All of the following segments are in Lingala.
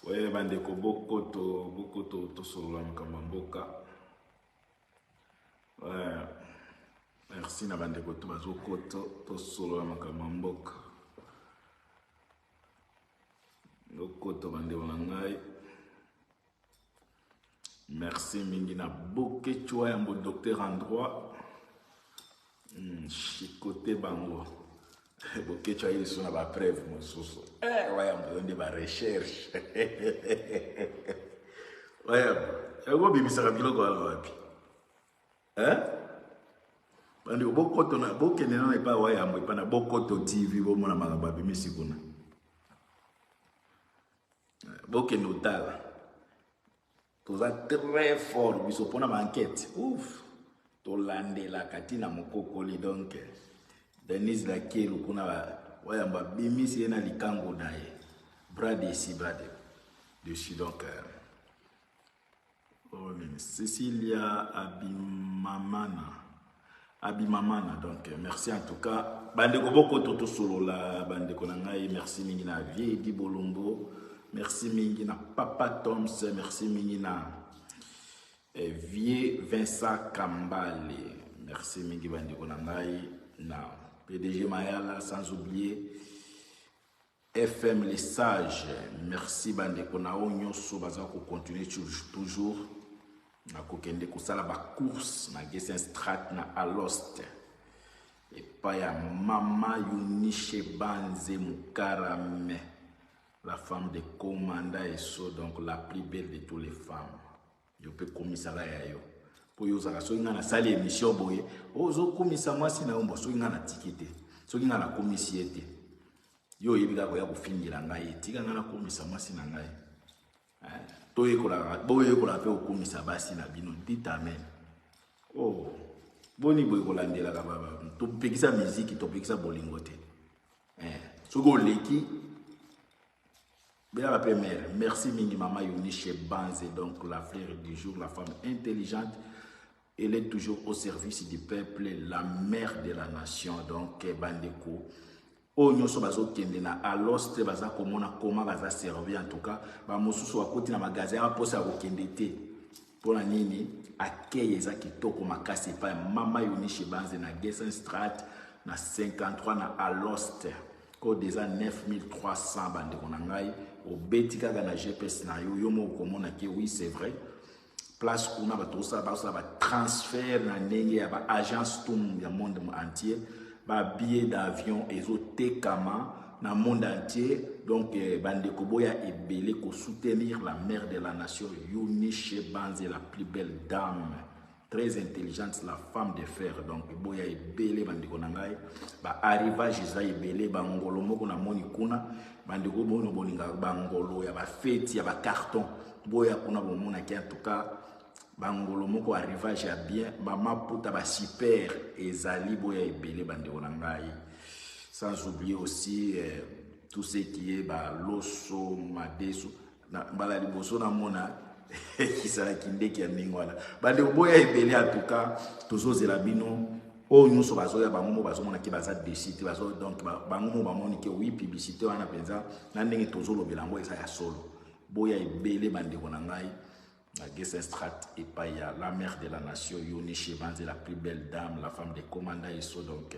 Ouais, bandeko bokoto solo makamamboka. Ouais. Merci na bandeko to bazokoto to solo makamamboka. Lokoto bandeko na ngai. Merci mingi na boke chwa ya mon docteur en droit. Chicoté bango. Boke chwa ile sona ba preuve mosusu. Ouais, on donne des recherches. Ouais, ego bibisa biloko wapi? Bandi bokoto na bokende na pa wa yambo pa na bokoto TV bo mona makaba bimisi kuna. Bokende utala. Toza très fort biso pona ma enquête. Ouf. To landela katina mokokoli donc. Denise Lakelu kuna wa yamba bimisi na likango naye. Bras d'ici bras dessus donc. Oh, Cécilia Abimamana, donc merci en tout cas. Bandeko boko toto solo la bandeko nangai, merci mingi na Vie di Bolombo, merci mingi na Papa Toms, merci mingi na Vie Vincent Kambale, merci mingi bandeko nangai na PDG Mayala, sans oublier FM Les Sages, merci bandeko na onyo so bazako continuer toujours. Na kokende kusala ba course na Gesen Strat na Alost et pa ya mama Yunishe Banze Mukarame, la femme de commandant et so donc la plus belle de toutes les femmes. Yo pe komisala ya yo po yo zaka so ngana sali émission boye ozo komisa mwasi na ombo so ngana tikete so ngana komisiete yo yebika ko ya kufingila ngai tika ngana komisa mwasi na ngai toye kola boye kola pe okumisa basi na bino dit amen. Oh boni boye kolandela ka baba to pekisa musique to pekisa bolingo te soko leki bela la mère. Merci mingi mama Yunishe Banze, donc la frère du jour, la femme intelligente, elle est toujours au service du peuple, la mère de la nation, donc bandeko o nyoso bazo kende na aloste baza komona koma baza servir en tout cas ba mosusu akoti na magasin a posa ko kende te pona nini akeye za kitoko makasi pa mama Yunishe Banze na Gesen Strat na 53 na aloste ko déjà 9300 bande konangai o betika na GPS na yo mo komona ke oui c'est vrai place kuna ba tosa ba transfert na ndenge ya ba agence tout ya monde entier. Ba billet d'avion ezotekama na monde entier donc bandeko boya ebele ko soutenir la mère de la nation Yunishe Banze, la plus belle dame très intelligente, la femme de fer, donc boya ebele bandeko nangai ba arrivage za ebele bangolo moko na moni kuna bandeko bono boninga bangolo ya ba fête ya ba carton boya kuna bomona ki en tout cas bangolo moko arrivage ya bien mama puta ba super ezali boya ebele bandeko nangai, sans oublier aussi tout ce qui est ba loso madeso na bala liboso na mona kisala kindeki ya ningwana bandeko boya ebele en tout cas tozozela bino o nyuso bazoya bango bazomona ki baza décide bazo donc bango bamoni ki oui publicité wana penza na ndenge tozolobela ngo eza ya solo boya ebele bandeko nangai la Gesen Strat et Paya, la mère de la nation, Yunishe Banze, la plus belle dame, la femme de commandant et so donc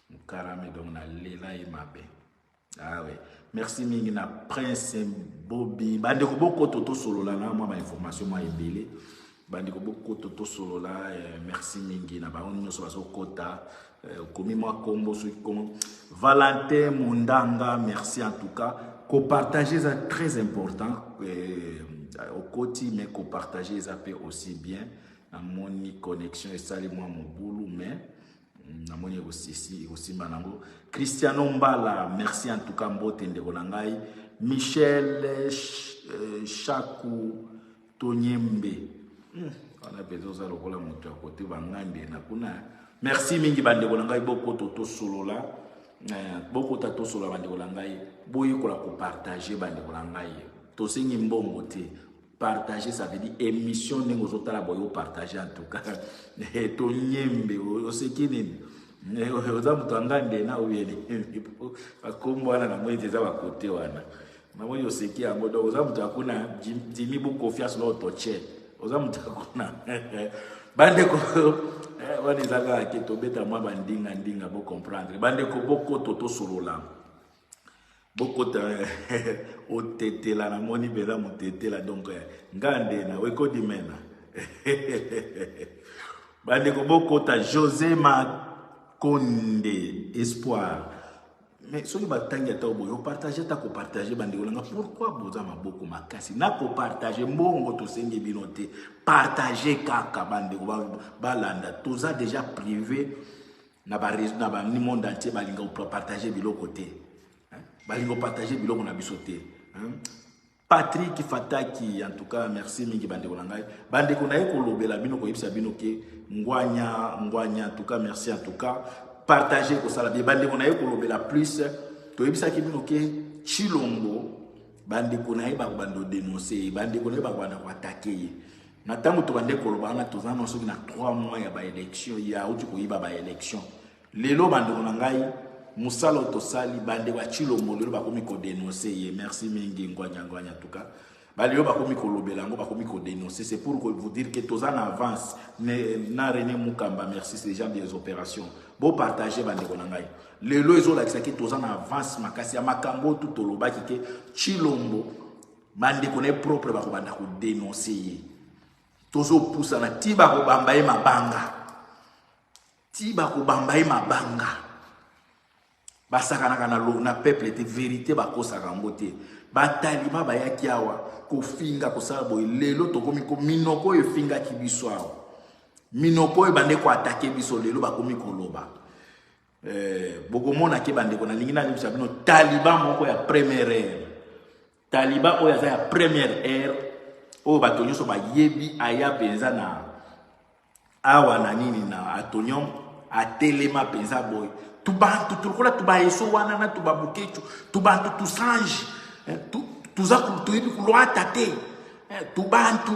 Mukarame donc na lela et mabe. Ah oui. Merci mingi na Prince Bobby. Bandeko boko toto solo la na moi information moi ebele. Bandeko boko toto solo la merci mingi na ba onyo so baso kota komi moi kombo so comme Valentin Mundanga, merci en tout cas. Co-partager c'est très important. Au côté mais co-partager ça peut aussi bien na mon connexion et salut moi mon boulot mais na mon aussi manango Cristiano Mbala, merci en tout cas mbote ndeko nangai Michel Chaku Tonyembe on a besoin ça lokola moto à côté bangande na kuna merci mingi bandeko nangai boko toto solo la boko tato solo bandeko nangai boyi kola ko partager bandeko nangai to singi mbongo te partager ça veut dire émission ningo zotala boyo partager en tout cas to nyembe o sekini oza mutu angande na uyeli akombo wana na mwezi za bakote wana Na moi oseki yango donc oza mutu akuna Jimmy bu confiance na otoche. Oza mutu akuna. Bandeko wana ezaka ke tobeta mwa bandinga bo comprendre. Bandeko boko toto solola. Boko ta otetela na moni bela motetela donc ngande na weko dimena. Bandeko boko ta José Makonde espoir. Mais si vous avez partagé, partager, pourquoi vous avez beaucoup makasi? Na ko partager, mbongo to senge binote, partager kaka bande balanda. Tous a déjà privé na ba ni monde entier balinga pour partager bilo côté. Balinga partager bilo na bisoté. Patrick Fataki, en tout cas, merci mingi bande konangai. Bande konaye ko lobela bino ko yipsa bino ke ngwanya, en tout cas, merci en tout cas. Partager ko sala bi bande konaye ko lobela plus to yebisa ki bino ke Chilombo bande konaye ba bando dénoncer bande konaye ba banda ko attaquer na tango to bande ko lobana to zana soki na 3 mois ya ba élection ya uti ko yiba ba élection lelo bande konangai musalo to sali bande wa Chilombo lelo ba komi ko dénoncer ye merci mingi ngwanya en tout cas balio ba komi ko lobela ngo ba komi ko dénoncer c'est pour vous dire que tous en avance na René Mukamba merci ces gens des opérations bon partager bande konangai lelo ezo la kisaki tous en avance makasi ya makambo tout toloba kike Chilombo bande koné propre ba ko banda ko dénoncer tozo poussa na tiba ko bambaye mabanga basaka na peuple était vérité ba kosaka ngote batalima bayaki awa ko finga ko sala boy lelo to komi ko minoko e finga ki biso awa minoko e bande ko attaquer biso lelo ba komi ko loba bokomona ke bande ko na lingina libisa bino taliban moko ya première heure taliban o ya za ya première heure o batonyo so ba yebi aya penza na awa na nini na atonyom atelema penza boy tubantu tukola tubayeso wana na tubabukechu tubantu tusange tuza kutuibi kulwata te tubantu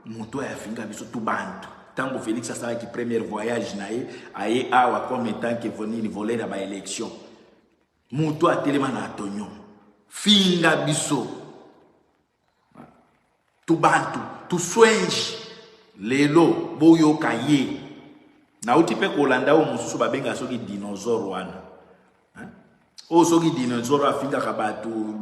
moto ya finga biso tubantu tango Félix asala ki premier voyage na ye aye awa comme tant que venir voler na ba élection moto atelema na atonyo finga biso tubantu tuswenji lelo boyo kaye na utipe kolanda o mususu babenga soki dinosaure wana o soki dinosaure afinga kabatu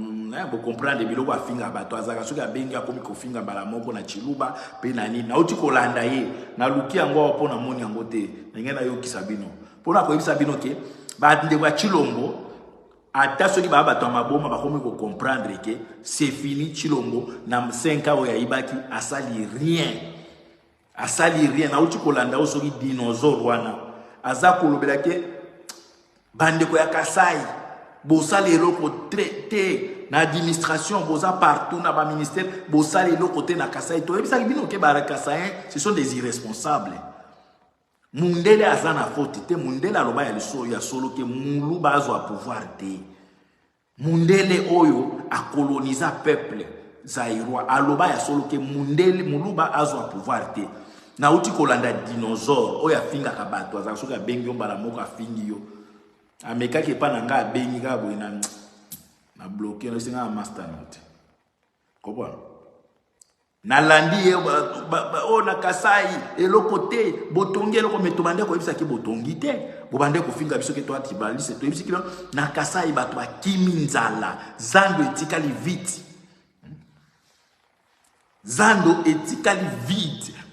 bo comprendre biloko afinga bato azaka soki abenga komi kofinga bala moko na chiluba pe na nini na uti kolanda ye na luki yango po na moni yango te ngena yo kisabino pona ko yebisa bino ke ba ndeko ya Chilombo ata soki ba bato maboma ba komi ko comprendre ke c'est fini Chilombo na 5 ans ya ibaki asali rien na uti kolanda o soki dinosaure wana aza kolobela ke bandeko ya Kasai bosali eloko traité na administration boza partout na ba ministère bosali eloko te na Kasai to ebisa bino ke ba Kasai ce sont des irresponsables mundele azana faute te mundele aloba ya liso ya solo ke muluba azwa pouvoir te mundele oyo a coloniser peuple zairwa aloba ya solo ke mundele muluba azwa pouvoir te na uti kolanda dinosaure oya finga kabato azaka soka bengi mbala moko afingi yo ameka ke pa nanga bengi ka boy na bloquer no singa master note kopwa na landi o na Kasai eloko te botongi eloko metobande ko ebisa ke botongi te bobande ko finga biso ke to atibali se to ebisi ke na Kasai bato bakimi nzala zando etikali vite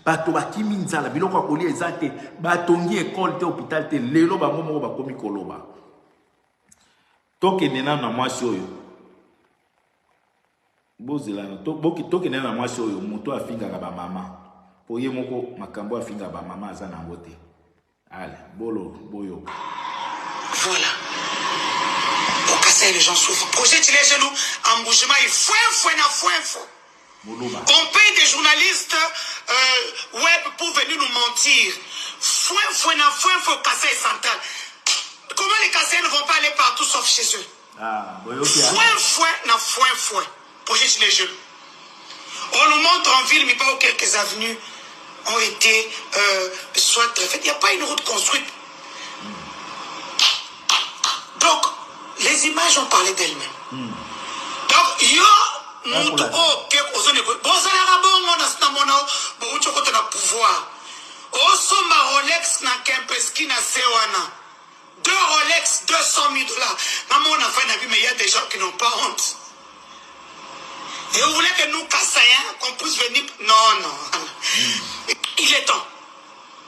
bato bakimi nzala biloko akoli ezate batongi école te hôpital te lelo bango moko bakomi koloba toke nena na mwasi oyo bozela toke nena na mwasi oyo moto afinga ka ba mama po ye moko makambo afinga ba mama aza na ngote allez bolo boyo voilà au Kasai les gens souffrent projet les genoux embouchement il faut on paye des journalistes web pour venir nous mentir. Faut Kasai central. Comment les Kassaïens ne vont pas aller partout sauf chez eux? Foin. Projet sur les jeux. On nous montre en ville, mais pas où quelques avenues ont été soit très faites. Il n'y a pas une route construite. Donc, les images ont parlé d'elles-mêmes. Donc, yo mutu oke ozone bozala bongo na stamona bo uchokota na pouvoir osomba Rolex na Kempeski na sewana 2 Rolex 200 000 dollars. Maman on a fait la vie mais il y a des gens qui n'ont pas honte. Et vous voulez que nous Kassaïens qu'on puisse venir non. Il est temps.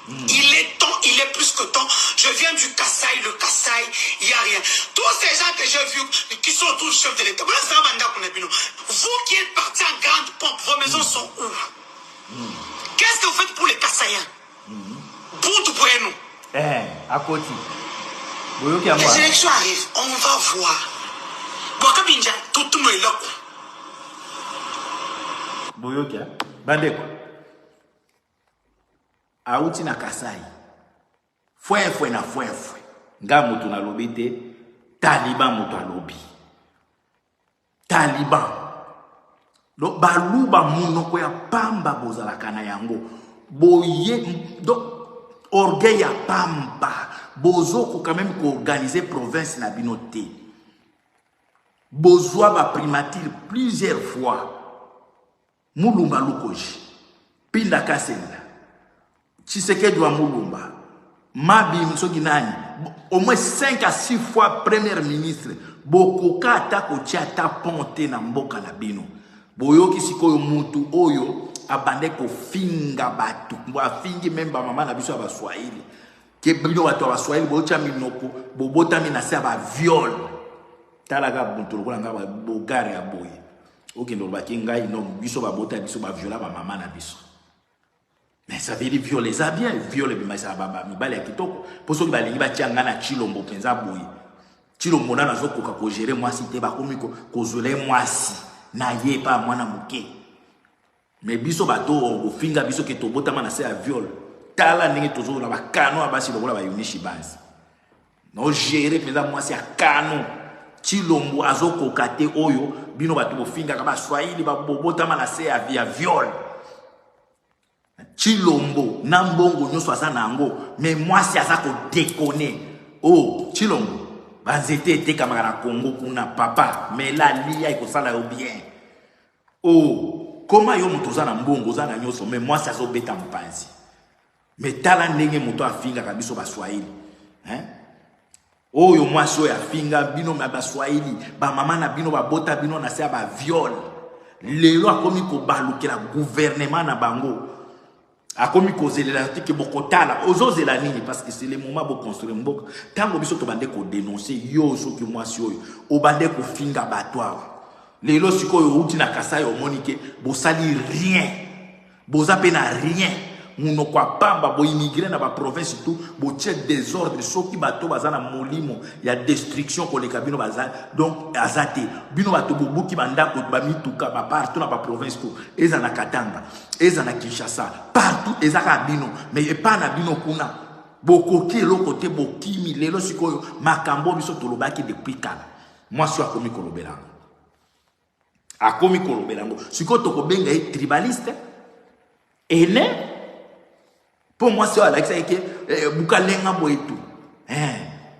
Il est temps, il est plus que temps. Je viens du Kasaï, le Kasaï, il n'y a rien. Tous ces gens que j'ai vus, qui sont tous chefs de l'État, vous qui êtes partis en grande pompe, vos maisons sont où? Qu'est-ce que vous faites pour les Kassaïens? Bout pour nous. À côté. Les élections arrivent, on va voir. Boakabinja, tout le monde est là. Boyokia, Bandeko. Auti na Kasai. Fwe na fwe. Nga mutu na lobi te, Taliban mutu alobi. Taliban. Do baluba munoko ya pamba bozalaka na yango. Boye do orgueil ya pamba. Bozoko quand même ko organiser province na binoté. Bozwa ba primature plusieurs fois. Mulumba Lukoji, Pinda Kasenda, Tshisekedi wa Mulumba, Mabi Msoginani, au moins 5 à 6 fois premier ministre, Bokoka atako tiata ponte na mboka na bino. Boyoki sikoyo mutu oyo abande ko finga batu. Mwa fingi memba mama na biso aba Swahili. Ke bino watu aba Swahili bocha minoko, bobota minase aba viol. Talaga mutu lokola ngaba bogare ya boye. Ok, nous ngai non biso ba bota biso ba viola ba maman na biso. Mais ça veut dire violer ça bien, violer bi ça ba mi bale kitoko. Pour ceux qui balingi ba tianga na Chilombo penza boyi. Chilombo na zo koka ko gérer moi si te ba komi ko zole moi si na ye pa mwana muke. Mais biso ba to o finga biso ke to bota mana se a viol. Tala ndenge tozo na ba kano abasi lokola ba yunishi banzi. No gérer penza moi si a kano. Chilombo azoko kate oyo bino batu bofinga kama Swahili babobota mana se ya viol. Chilombo nambongo nyoso asana ngo mais moi si azako déconner. Oh Chilombo banzete ete kama na Congo kuna papa mais la lia ikosala yo bien. Oh comment yo mutu zana mbongo zana nyoso mais moi si azobeta mpanzi. Mais tala ndenge mutu afinga kabiso ba Swahili. Oyo mwasi oyo afinga bino ba Swahili ba mama na bino ba bota bino na se ba viol lelo akomi ko balukela gouvernement na bango akomi ko zelela tike bokotala ozozela nini parce que c'est le moment bo construire mboka tango biso to bande ko dénoncer yo so ki mwasi oyo o bande ko finga batwa lelo sikoyo uti na Kasai o monike bo sali rien boza pena rien. Muno kwa pamba bo immigrer na ba province tout bo check désordre soki bato bazana molimo ya destruction ko le kabino bazana donc azate bino bato bobuki bandako ba mituka ba partout na ba province tout eza na Katanga eza na Kinshasa partout eza ka bino mais pas na bino kuna bokoki lo côté bokimi lelo sikoyo makambo biso tolobaki depuis kala moi so akomi kolobelango sikoyo to ko benga tribaliste ene. Pour moi, c'est Alex qui bukalenga boetu.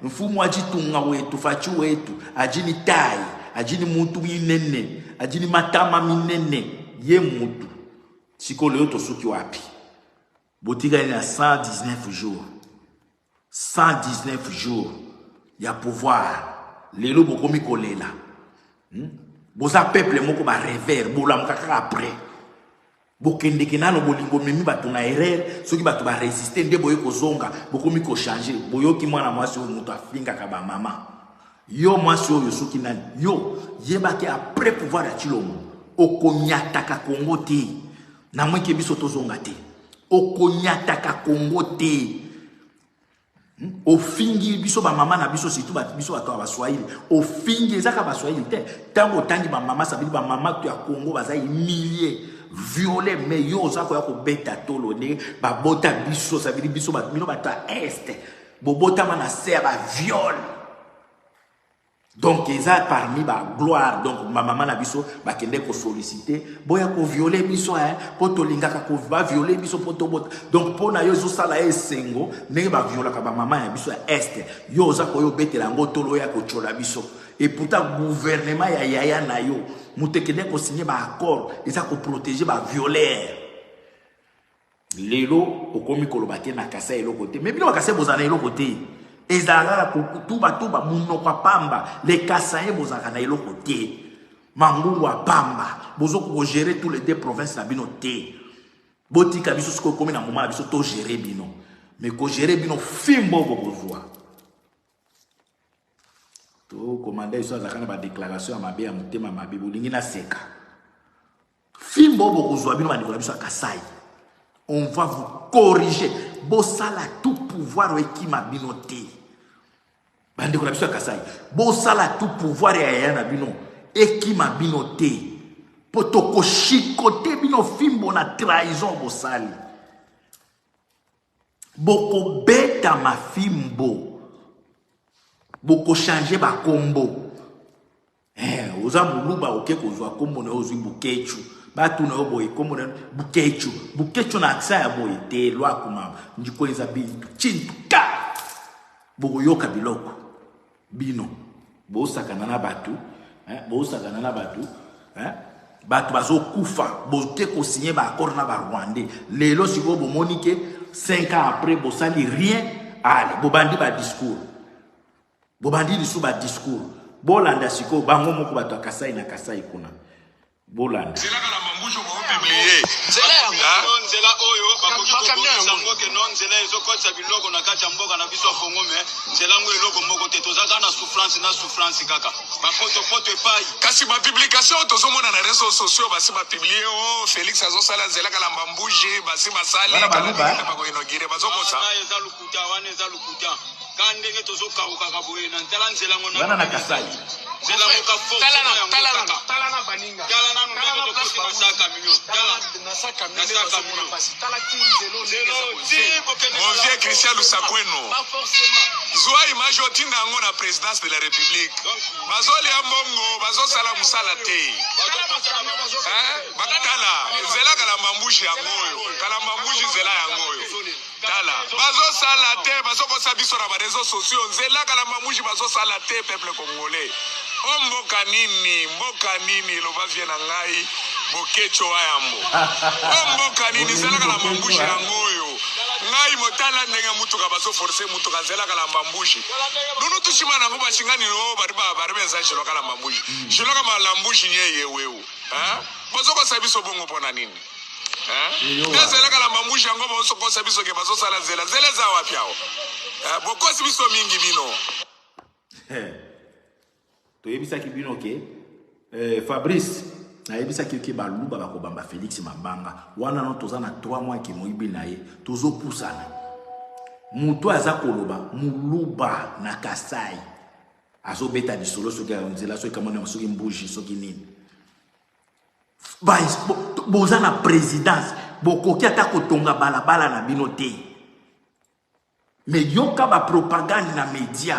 Mfumu ajitunga wetu, fachu wetu, ajini tai, ajini mutu minene, ajini matama minene, ye mutu. Siko leo to suki wapi. Botiga ina 119 jours. 119 jours. Ya pouvoir. Lelo bokomi kolela. Boza peuple moko ba revers, bola mukaka après. Bokende kenano bolingo memi batu na erreur soki batu ba résister nde boye ko zonga bokomi ko changer boyoki mwana mwasi oyo mutu afinga ka ba mama yo mwasi oyo soki nani yo yebaki après pouvoir ya Chilombo okonyataka Kongo te na mweke biso tozonga te okonyataka Kongo te ofingi biso ba mama na biso situ biso bato ba Swahili ofingi ezaka ba Swahili te tango tangi ba mama sabili ba mama to ya Kongo bazai milliers violé mais yo zako ya ko beta tolo ne ba bota biso sabili biso ba mino bata est bobota mana ser ba viol donc eza parmi ba gloire donc ma maman na biso ba kende ko solliciter boya ko violer biso poto lingaka ko ba violer biso poto bot donc pona yo zo sala esengo ne ba viola ka ba maman ya biso est yo zako yo betela ngo tolo ya ko chola biso Et pourtant, gouvernement ya yaya na yo, moutekene ko signer ba accord, et ça ko protéger ba violeur. Lelo, okomi kolobate na kasa elo côté. Mais bino bakase bozana elo côté. Ezala tuba muno kwa pamba, les kasaye bozaka na elo côté. Mangungu wa pamba, bozo ko gérer tous les deux provinces na bino té. Botika biso sko komi na moment biso to gérer bino. Mais ko gérer bino fimbo bozwa. To commander iso azakana ba déclaration mabe ya mutema mabe bolingi na seka. Fimbo bozwa bino ba ndikola biso akasai. On va vous corriger. Bosala tout pouvoir qui m'a binoté. Bande ko la biso akasai. Bosala tout pouvoir ya na bino et qui m'a binoté. Potoko chikote bino fimbo na trahison bosali. Boko beta ma fimbo. Boko changer ba combo. Oza muluba oke kozwa kombo na ozwi bukechu. Batu na oboye kombo na bukechu. Bukechu na aksa ya boye te lwa kuma ndiko eza bintu chintuka. Boko yoka biloko. Bino. Bo sakana na batu, bo sakana na batu, batu bazo kufa, bo te ko signer ba accord na ba Rwandais. Lelo siko bo monike 5 ans après bo sali rien, allez, bo bandi ba discours. Bo bandi lisu ba discours. Bo landa siko bango moko bato akasai na kasai kuna. Bo landa. C'est là que la mambouche ko publier. Nzela oyo bakoki sango ke non nzela ezo kwatsa biloko na kati ya mboka na biso fongo me nzela ngo eloko moko te tozaka na souffrance kaka bapoto epai kasi ba publication tozomona na réseaux sociaux basi ba publier o Félix azosala nzela kala mambouche basi basali kala ba ko inogire bazokosa eza lukuta kandenge tozokaruka kaboye na nzela ngo na na kasai nzela ngo ka fo talana baninga talana no ko masaka minyo nasaka minyo mon vieux Christian Lusakweno zwa image otinda ngo na présidence de la République bazoli ambongo bazosala musala te bakatala nzela kala mambushi yangoyo kala mambushi nzela yangoyo tala bazosala te bazokosa biso na ba réseaux sociaux nzela kala mambushi bazosala te peuple congolais mboka nini loba vie na ngai bokecho ayambo mboka nini nzela kala mambushi yangoyo ngai motala ndenge mutuka bazo forcer mutuka nzela kala mambushi nunu tushima nango bashingani lo bari benza jelo kala mambushi jelo kama lambushi nyeye wewe bazo ko sabiso bongo pona nini nzela kala mambushi yango bazo ko sabiso ke bazo sala nzela za wapi hao bokosi biso mingi bino to yebisa ki bino ke Fabrice na yebisa ki baluba bakobamba Félix Mabanga wana no tozana 3 mois ki moyibi na ye tozo pusana mutu aza koloba muluba na Kasai azo beta di solo soki nzela soki kamona soki mbuji soki nini boza na présidence bokoki ata kotonga balabala na bino te mais yoka ba propagande na média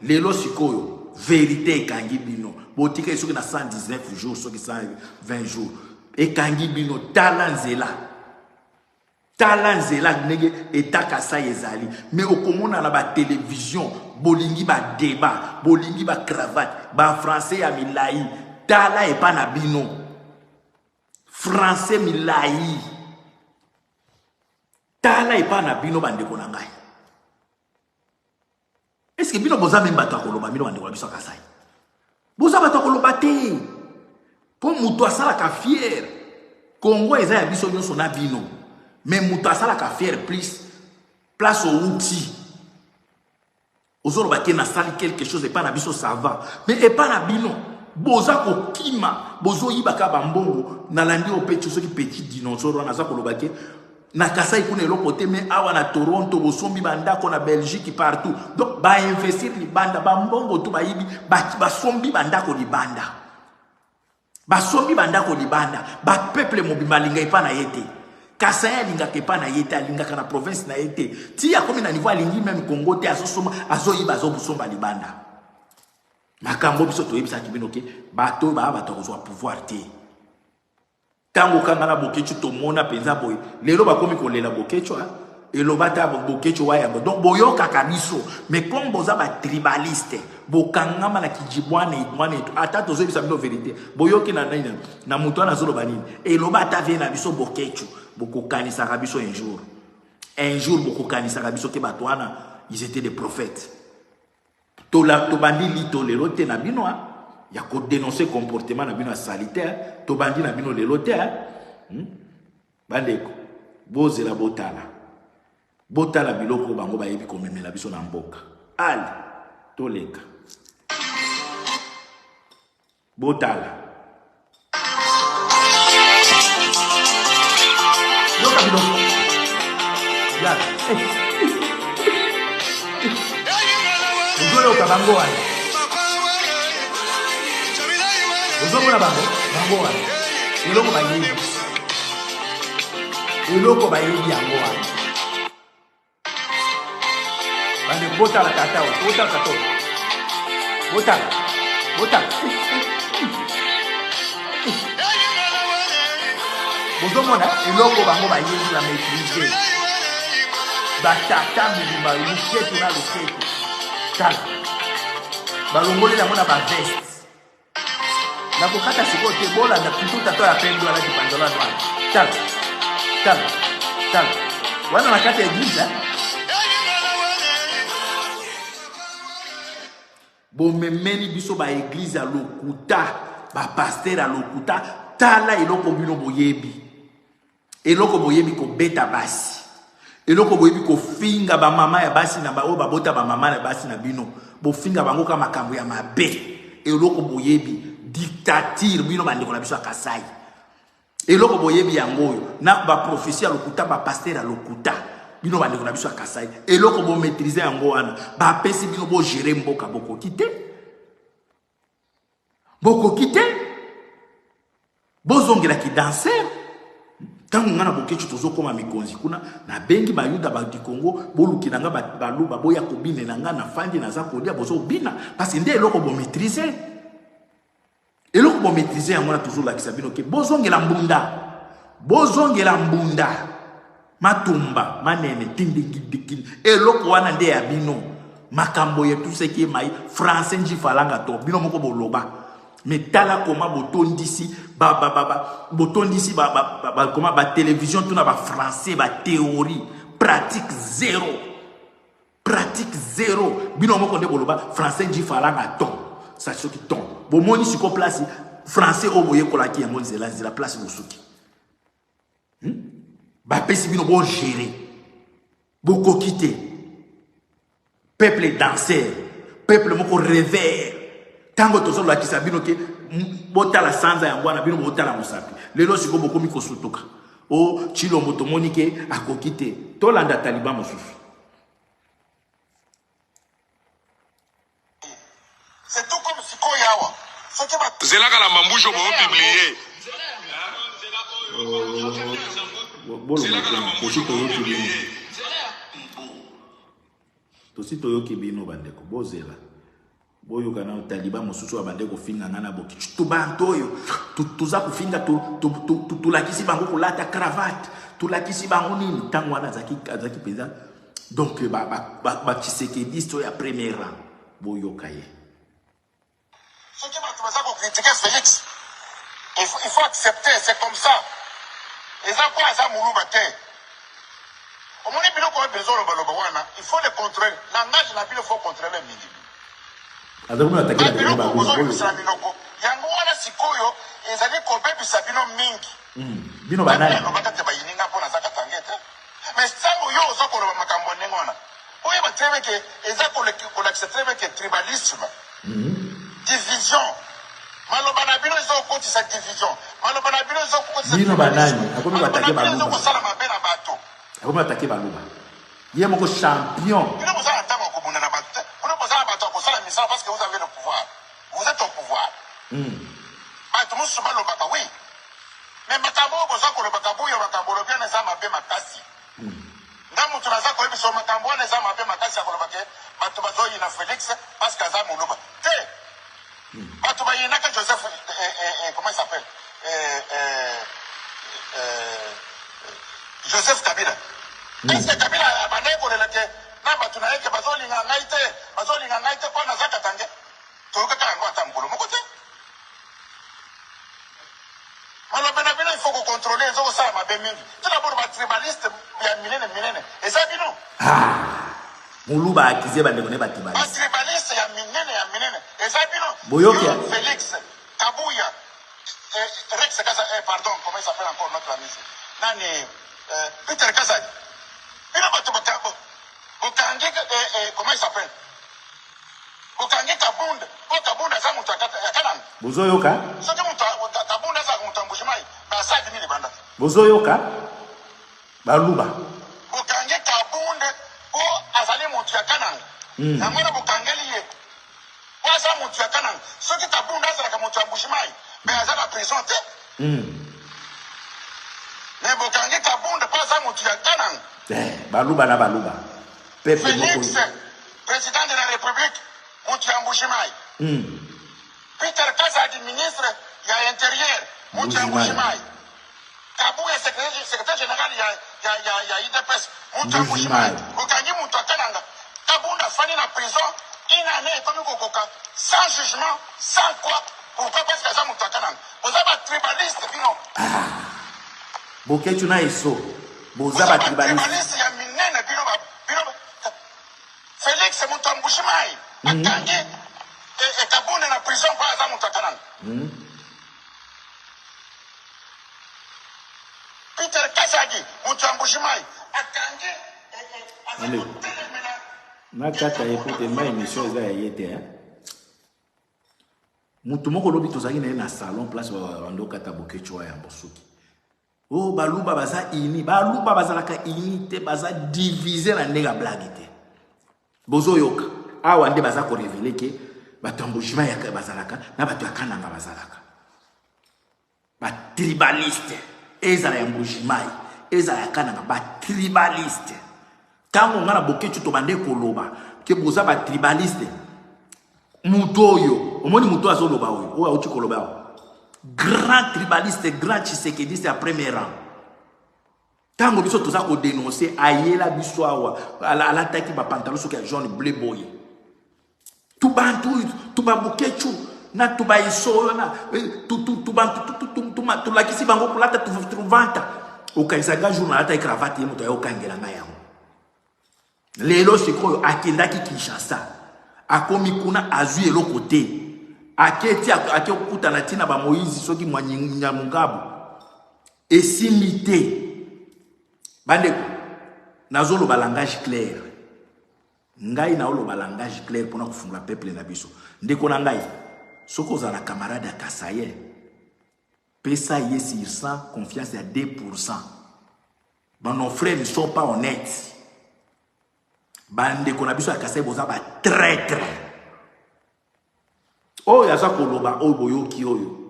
lelo sikoyo vérité ekangi bino botika esoki na 119 jours soki 120 jours ekangi bino tala nzela ndenge etaka sa ezali mais okomona na ba télévision bolingi ba débat bolingi ba cravate ba français ya milai tala epa na bino français milai tala epa na bino bandeko na ngai. Est-ce que bino boza même bato akoloba bino bandeko biso kasai boza bato akoloba te po mutu asala ka fier Congo eza ya biso nyonso na bino mais mutu asala ka fier plus place au outil ozoloba ke na sali quelque chose et pas na biso ça va mais et pas na bino boza kokima bozo yibaka bambongo na landi opeti soki petit dinosaure na za koloba ke na Kasai kuna eloko te mais awa na Toronto bosombi bandako na Belgique partout donc ba investir libanda bambongo to bayibi basombi bandako libanda basombi bandako libanda ba peuple mobimba linga epa na yete Kasai linga kepa na yete linga kana province na yete ti ya komi na niveau lingi même Congo te azosoma azoyiba azobusomba libanda makambo biso to yebisa kibino ke bato ba kozwa pouvoir te tango kangana bokecho to mona penza boy lelo bakomi kolela bokecho elobata bokecho waya donc boyoka kabiso mais comme boza ba tribaliste bokangama na kijibwane mwana etu ata tozo bisa bino vérité boyoki na nina na mutu ana zolo banini et loba ata vie na biso bokechu bokokanisa biso un jour bokokanisa biso ke batwana ils étaient des prophètes to bandi lito lelo te na bino ya ko dénoncer comportement na bino salitaire to bandi na bino lelo te bandeko bozela botala biloko bango bayebi komemela biso na mboka ali toleka botala yoka biloko ya ozoyoka bango wana ozomona bango wana eloko bayebi yango wana bande botala tata wa botala tato botala bozomona eloko bango bayebi la maîtriser batata milima luketu na luketu tala balongoli yango na baveste nakokata sikoyo te bolanda putu tato ya pembe wana dipandola noir tala wana na kati ya eglise bomemeni biso ba église à lokuta ba pasteur à lokuta tala eloko bino boyebi ko beta basi eloko boyebi ko finga ba mama ya basi na ba o ba bota ba mama ya basi na bino bo finga bango ka makambo ya mabe eloko boyebi dictature bino bandeko na biso akasai eloko boyebi yango na ba prophétie à lokuta ba pasteur à lokuta bino bandeko na biso akasai eloko bo maîtriser yango wana ba pesi bino bo gérer mboka boko kité bozongela ki danser tangu ngana bokechu tozokoma mikonzi kuna na bengi bayuda ba di Congo bolukina nga baluba boya kobine na nga na fandi na za kodia bozo bina parce que nde eloko bo maîtriser yango na toujours la kisabino ke bozongela mbunda matumba manene tindingidikini eloko wana nde ya bino makambo yetu seki mai français njifalanga to bino moko boloba metala koma botondisi botondisi koma ba télévision tuna ba français ba théorie pratique zéro bino moko nde boloba français njifalanga to ça soki ton bomoni siko place français oboye kolaki yango nzela place bosuki bapesi bino bo gérer boko quitter peuple danseur peuple moko rêveur tango tozolo la kisabino ke botala sanza yango na bino botala musapi lelo siko boko miko sutuka o chilo moto monike akokite tolanda taliban mosusu c'est tout comme siko yawa zelaka la mamboujo bo publier tosi toyoki bino bandeko bozela boyoka na taliban mosusu bandeko finga ngana boki tubanto oyo tuza kufinga tulakisi bango kulata cravate tulakisi bango nini tango wana zaki peza donc ba Tshisekedi ya premier rang boyoka ye ce qui m'a critiquer Félix il faut accepter c'est comme ça. Et ça quoi ça mouluba te. Au moins il faut les contrôler. Langage n'a plus il faut contrôler midi. Adamuna attaquer la biloko. Yango wana sikoyo ezali ko bebi sabino mingi. Bino banani. Bakate bayininga pona zaka tangete. Mais sango yo zoko lo makambo nengona. Oye bateme ke ezako le accepter que tribalisme. Division. Malobana bino zo koti sa division. Malobana bino zo koti sa bino banani akomi batake baluba. Zo kosala mabena bato. Akomi batake baluba. Ye moko champion. Bino kosala ntango kobunda na bato. Bino kosala bato kosala misala parce que vous avez le pouvoir. Vous êtes au pouvoir. Bato musu balobaka oui. Mais makambo boza ko lobaka boyo makambo lobia na za mabe makasi. Ndamu tunaza ko ebiso makambo na za mabe makasi akolobaka bato bazoyi na Félix parce que za moloba. Te Joseph, comment il s'appelle Joseph Kabila. Est-ce que Kabila a banné pour le laquais? Non, mais tu n'as que Bazolinga Naïté, quoi, Nazaka Tangue. il faut contrôler les autres, ça m'a bien mis. Tout d'abord, les tribalistes, il y a millénaires. Et ça, non. Ah, Moulouba accusé de donner les tribalistes. Les tribalistes, il y a millénaires. Et ça, non. Boyokia. Félix, Kabouya, Rex Kaza, pardon, comment il s'appelle encore notre ami? Nani, Peter Kazadi. Il a battu Bokangi, comment il s'appelle? Bokangi Kabunda. Kabunda, ça, mon Kanan. Bozoyoka. Ça, Kabunda, ça, mon Tambouchimai. Ça, c'est une bande. Bozoyoka. Baluba. Bokangi Kabunda, Azali, mon Kanan. Namuna Bokangeli. Ça, mon Kanan. Ce qui Kabunda, ça, mon Tambouchimai. Mais Azali, la prison, mais Bokangi Kabunda, pas ça, mon Kanan. Baluba na Baluba. Félix, président de la République, Moutiambouchimai. Peter Kazadi, ministre, il y a intérieur, Moutiambouchimai. Kabou est secrétaire général, il y a IDPS, Moutiambouchimai. Bokangi Moutakananga. Kabunda Fani na prison, une année, comme Kokoka, sans jugement, sans quoi. Pourquoi? Parce que ça Moutakananga. Vous avez un tribaliste, non? Boké, tu n'as eso. Vous avez un tribaliste. Il y a Minene, Félix Moutambouchimai. Akangi et Kabunda na prison, pas ça Moutakananga. Peter Kazadi, Moutambouchimai. Akangi et nakata écoute ma émission za yete hein. Mutu moko lobi tozaki na salon place ndo kata Bokechwa ya Bosuki. Oh baluba baza ini, baluba bazalaka unité baza diviser na ndega blague te. Bozoyoka awa nde baza ko révéler que batambouchima ya bazalaka na batu akananga bazalaka. Ba tribaliste ezala ya mbouchimai, ezala ya kananga ba tribaliste. Tango ngana Bokechu to bande koloba ke boza ba tribaliste. Mutoyo, omoni muto azoloba oyo, o auti koloba. Grand tribaliste, grand tshisekediste à premier rang. Tango biso toza ko dénoncer ayela biso awa ala taki ba pantalon soki jaune bleu boy. Tubantu tuba Bokechu na tuba iso na tubantu lakisi bango kulata tuvanta. Okaisanga journal ata cravate ye moto ya okangela ngaya. Lelo sikoyo akendaki Kinshasa. Akomi kuna azui eloko te. Aketi akuta na tina ba Moïse soki mwanyinya mungabu. Esimite. Bandeko nazolo ba langage clair. Ngai na olo ba langage clair pona kufungula peuple na biso. Ndeko na ngai soko za na camarade Kasaye. Pesa yesi sans confiance à 2%. Nos frères ne sont pas honnêtes. Bande konabiso akasai boza ba traître. Oh ya sa koloba o boyoki oyo.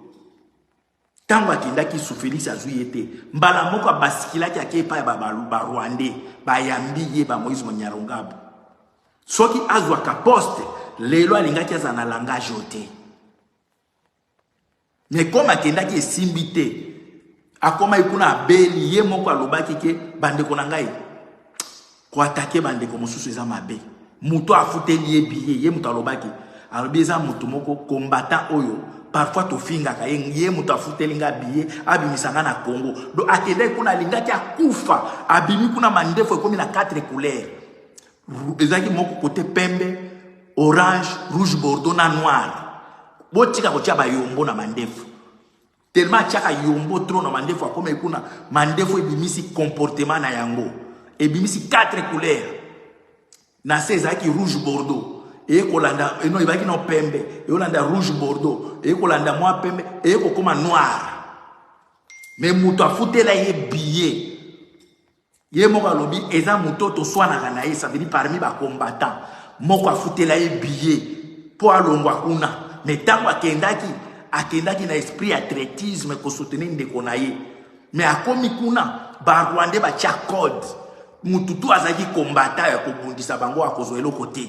Tango akindaki sou Félix azuyete. Mbala moko basikila ki akepa ba Rwandais, ba yambiye ba Moïse Monyarongabo. Soki azwa ka poste, lelo alingaki azana langage ote. Mais comme akindaki esimbite, akoma ikuna beli ye moko alobaki ke bande konangai. Kwa attaquer bande comme sous eza mabe muto afuteli ebiye ye muto alobaki alobeza muto moko combattant oyo parfois to finga ka ye muto afuteli nga biye abimisanga na Congo do akende kuna lingaki akufa abimi kuna mandefo ekomi na 4 couleurs ezaki moko côté pembe orange rouge bordeaux na noir botika ko tia ba yombo na mandefo tellement chaka yombo trop na mandefo akome kuna mandefo ebimisi comportement na yango et bimisi 4 couleurs na sezaki rouge bordeaux et kolanda eno ibaki no pembe et olanda rouge bordeaux et kolanda moi pembe et kokoma noir mais muto afutela ye billet ye moko lobi eza muto to swana kana ye ça veut dire parmi ba combattants moko afutela ye billet po alongwa kuna mais tango akendaki na esprit athlétisme ko soutenir ndeko na ye mais akomi kuna ba Rwandais ba tia code mututu azaki combattant ya kobundisa bango akozwa eloko te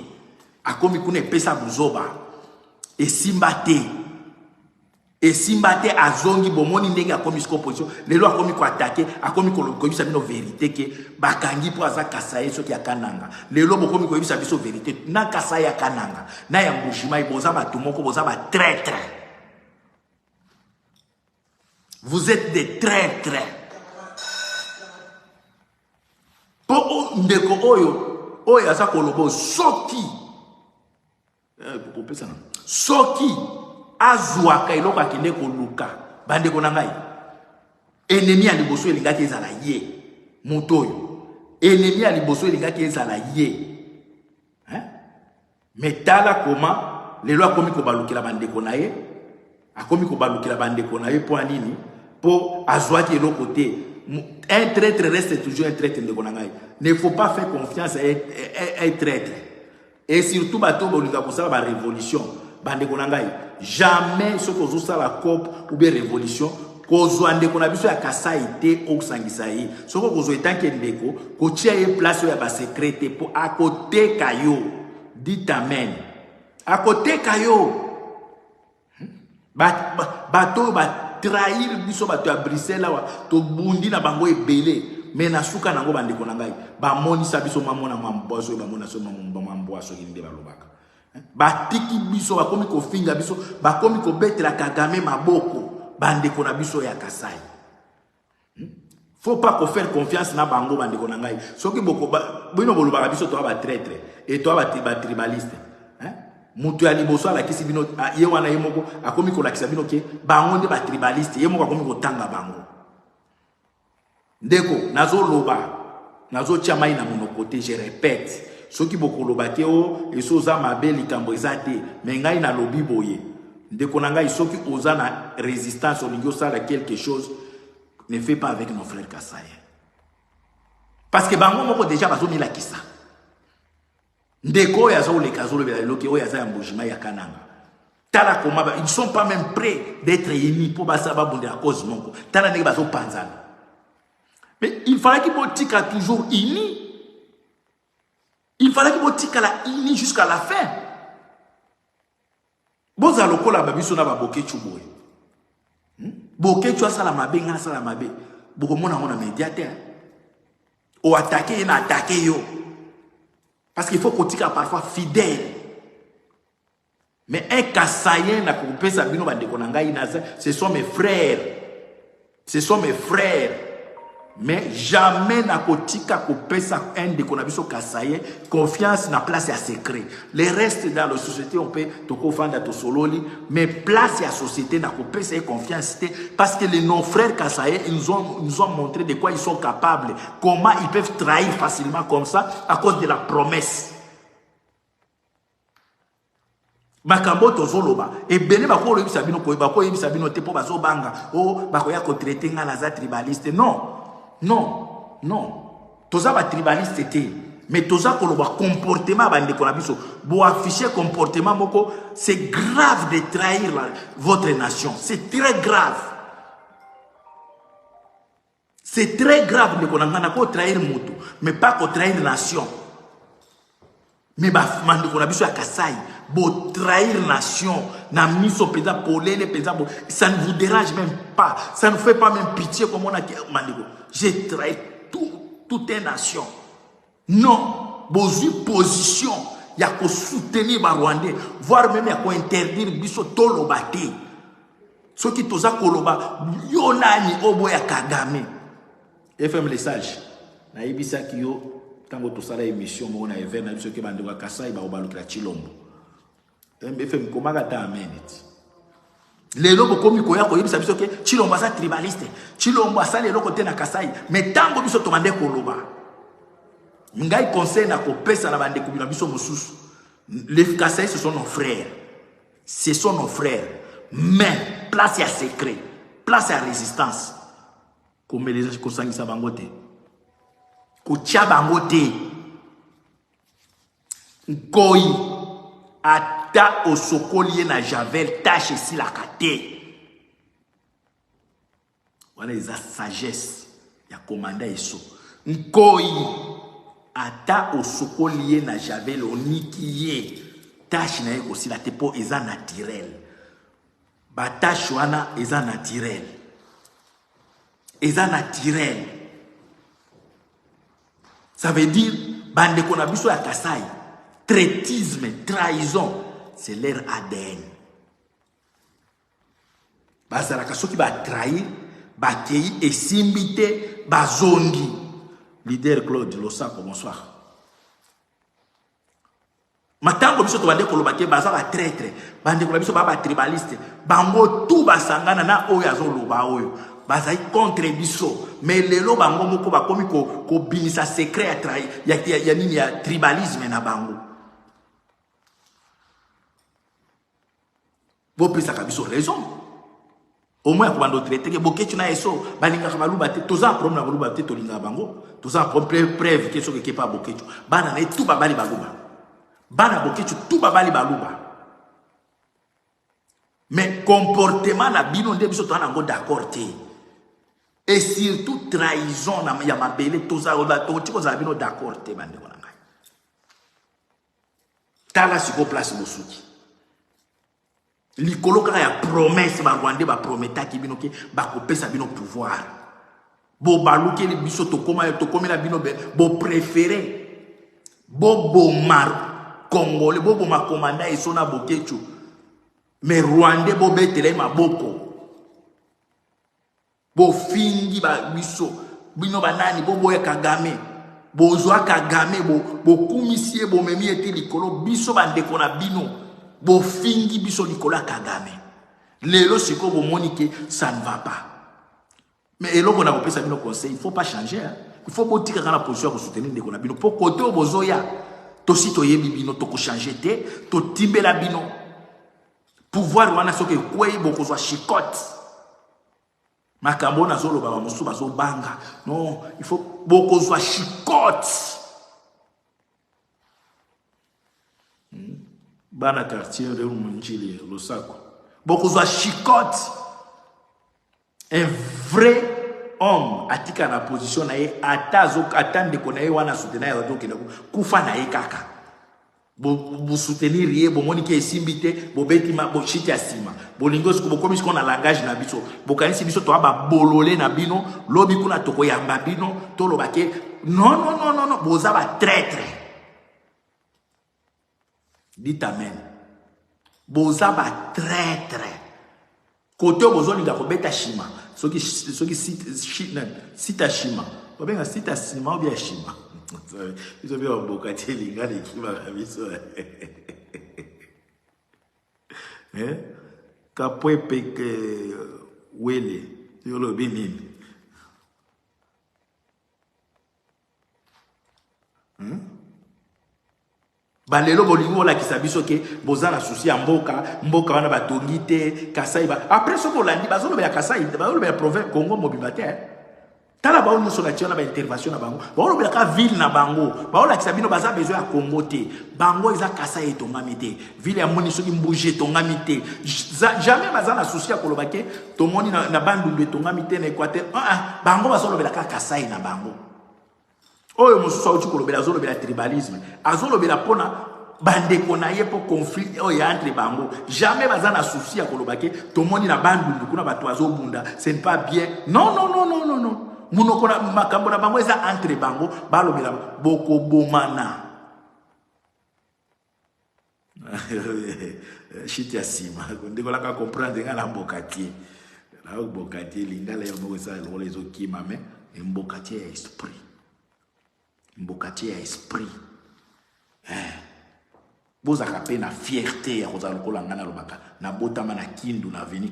akomi kuna epesa buzoba esimbate azongi bomoni ndenge akomi siko position lelo akomi ko attaquer akomi ko bisa bino vérité ke bakangi po aza Kasaye soki akananga lelo bokomi ko bisa biso vérité na Kasaye akananga na ya Mbushima iboza bato moko boza ba traître Vous êtes des traîtres. Pour ndeko oyo asa kolobo soki soki azwaka eloko akende koluka bandeko na ngai ennemi ya liboso elingaki ezala ye moto oyo ennemi ya liboso elingaki ezala ye mais tala koma lelo akomi kobalukela bandeko na ye akomi kobalukela bandeko na ye po anini po azwaki eloko te. Un traître reste toujours un traître. Ne faut pas faire confiance à un traître. Et surtout, la révolution. Jamais ce que vous la COP ou bien révolution, qu'on a besoin de Kassaïté ou Sangisaï. Ce que vous avez tant que vous avez place où il y a secrétaire pour à côté Kayo. Dites amen. À côté Kayo. Bateau, trahir biso bato ya Bruxelles là to bundi na bango ebele mais na suka nango bandeko na ngai ba monisa biso mamona mamboso ba mona so mamboso kinde balobaka batiki biso bakomi ko finga biso bakomi ko betela Kagame maboko bandeko na biso ya Kasai. Faut pas ko faire confiance na bango bandeko na ngai soki boko bino bolobaka biso to ba traître et to ba tribaliste. Mutu ya liboso ala kisi bino ye wana ye moko akomi ko lakisa bino ke bango nde ba tribaliste ye moko akomi ko tanga bango ndeko nazo loba nazo tia mai na monokote je répète soki boko loba ke o esoza mabe likambo ezate mais ngai na lobi boye ndeko na ngai soki oza na résistance olingi osala quelque chose ne fais pas avec nos frères Kasai parce que bango moko déjà bazo milakisa ndeko ya zo le kazolo bela loki o ya za mbojima ya kananga tala koma ils sont pas même prêts d'être unis pour basaba bonde à cause monko tala ndenge bazo panzana mais il fallait que Botika toujours unis, il fallait que Botika la unis jusqu'à la fin. Boza lokola babiso na ba bokechu boy bokechu asala mabe nga asala mabe boko mona mona médiateur o attaquer na attaquer yo. Parce qu'il faut qu'on tika parfois fidèle. Mais un Kassaïen n'a pas sa bino ce sont mes frères. Ce sont mes frères. Mais jamais n'a kotika kopesa un de konabiso Kassaïen confiance na place à secret. Les restes dans la société on peut toko fanda to sololi mais place à société n'a kopesa confiance parce que les non frères Kassaïen ils nous ont montré de quoi ils sont capables, comment ils peuvent trahir facilement comme ça à cause de la promesse. Makambo tozoloba et bene bako yebisa bino ko bako yebisa bino te po bazo banga o bako ya ko traiter nga la za tribaliste non. Non, non. Toza ba tribaliste te, mais toza koloba comportement bande ko na biso. Bo afficher comportement moko, c'est grave de trahir votre nation. C'est très grave. C'est très grave de konanga ko trahir mutu, mais pas ko trahir nation. Mais ba mande ko na biso ya Kasai, bo trahir nation, na miso pesa polele pesa bo, ça ne vous dérange même pas, ça ne fait pas même pitié comme on a mandego. J'ai trahi toute une nation. Non, bozu position, il y a qu'à soutenir les Rwandais, voire même il y a qu'à interdire biso tolobate. Ce qui toza koloba, yonani obo ya Kagame. FM les sages, na ibisa kiyo, tango tosala émission mo na event na biso ke bandeko Kasai ba obalukira Chilombo. FM komaka ta ameniti. Lelo bokomi koya ko yebisa biso ke Chilombo sa tribaliste. Chilombo asali eloko te na Kasai, mais tango biso tomande koloba. Ngai conseil na ko pesa na bande kubina biso mosusu. Les Kasai ce sont nos frères. Ce sont nos frères. Mais place à secret, place à résistance. Comme les gens qui sangisa bangote. Ko tia bangote. Nkoi ata osokolié na Javel tâche si la kate. Voilà les sagesse ya commanda eso. Nkoi ata osokolié na Javel onikiye tâche na eko si la tepo eza naturel. Ba tâche wana eza naturel. Eza naturel. Ça veut dire bande konabiso ya Kasai. Traitisme, trahison, c'est leur ADN. Bazalaka soki ba trahir, bakei esimbite bazongi. Leader Claude Losako, bonsoir. Matango biso to bande kolobake baza ba traître, bande kolobiso ba tribaliste, bango tout basangana na oyo azoloba oyo. Bazai contre biso, mais lelo bango moko bakomi ko binisa secret ya nini ya tribalisme na bango. Bo pesa kabiso raison. Au moins ko bando traiter ke boketu na eso, balinga ka baluba te, toza problème na baluba te to linga bango, toza problème preuve ke so ke pa boketu. Bana na tout babali baluba. Bana boketu tout babali baluba. Mais comportement na bino nde biso to na ngo d'accord te. Et surtout trahison na ya mabele toza ola to tiko za bino d'accord te bande ko ngai. Tala siko place bosuki. Likolo kaka ya promesse ba Rwanda ba prometa ki bino ke ba kopesa bino pouvoir. Bo baluke li biso to koma na bino bo préféré. Bo mar Congolais, bobo ma commanda et son abokechu. Mais Rwandais, bo betele ma boko. Bo fingi ba biso. Bino banani, bobo ya Kagame. Bo zoa Kagame, bo kumisie, bo memi eti likolo. Biso bandeko na bino. Bo fingi biso likolo Kagame. Lelo siko bo monike, ça ne va pas. Mais eloko na bopesa bino conseil, il faut pas changer. Hein? Il faut pas tika kana position pour soutenir ndeko na bino. Pour côté bozoya. To si to yebi bino to ko changer te to timbela bino pouvoir wana soke kwei boko zo chicote makambo na zolo ba musu bazo banga non il faut boko zo chicote bana quartier de Munjili Losako boko zo chicote un vrai homme atika na position na ye atazo atande ko na ye wana soutenir ya donc kufa na ye kaka bo soutenir ye bo monike esimbite bo betima bo chiti asima bo lingos ko komi ko na langage na biso bo kanisi biso to aba bolole na bino lobi kuna to ko yamba bino to lobake non boza ba traître dit amen boza ba traître koto bozo linga ko beta shima soki sita shima obenga sita shima ou bien shima ils bien bokati linga de kima kabiso kapwe peke wele yolo binini balelo bolingo la kisabiso ke bozana souci ya mboka wana batongi te Kasai ba après soko landi bazolo ya Kasai bazolo ya province Congo mobibate tala ba onu sola tiona ba intervention na bango bazolo ya ka ville na bango bazolo la kisabino baza besoin ya Congo te bango eza Kasai etongami te ville ya moni soki mbuje etongami te jamais bazana souci ya kolobake tomoni na bandu etongami te na Équateur bango bazolo ya ka Kasai na bango. Oyo mosusu auti kolobela azolobela tribalisme azolobela pona bandeko na ye po conflit oyo entre bango jamais bazana souci ya kolobake tomoni na bandu kuna bato azobunda ce n'est pas bien non munoko na makambo na bango eza entre bango balobela boko bomana shiti asima ndeko la ka comprendre ngala mbokati la mbokati lingala yo mo ça le les okima mais mbokati esprit mbokati ya esprit boza kapé na fierté ya koza lokola ngana lobaka na botama na Kindu na Avenue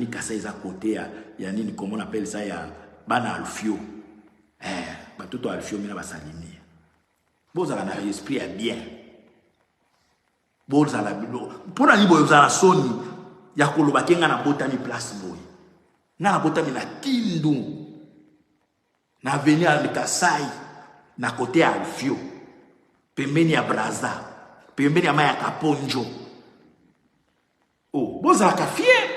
Kasai za côté ya nini comment on appelle ça ya bana Alfio batoto Alfio mina basalimi boza na esprit ya bien boza la bilo pona libo yoza na soni ya kolobaka ngana botami place boy ngana botami na Kindu na Avenue ya Kasai na côté ya Alfio pembeni ya Braza pembeni ya Maya Kaponjo boza ka fier.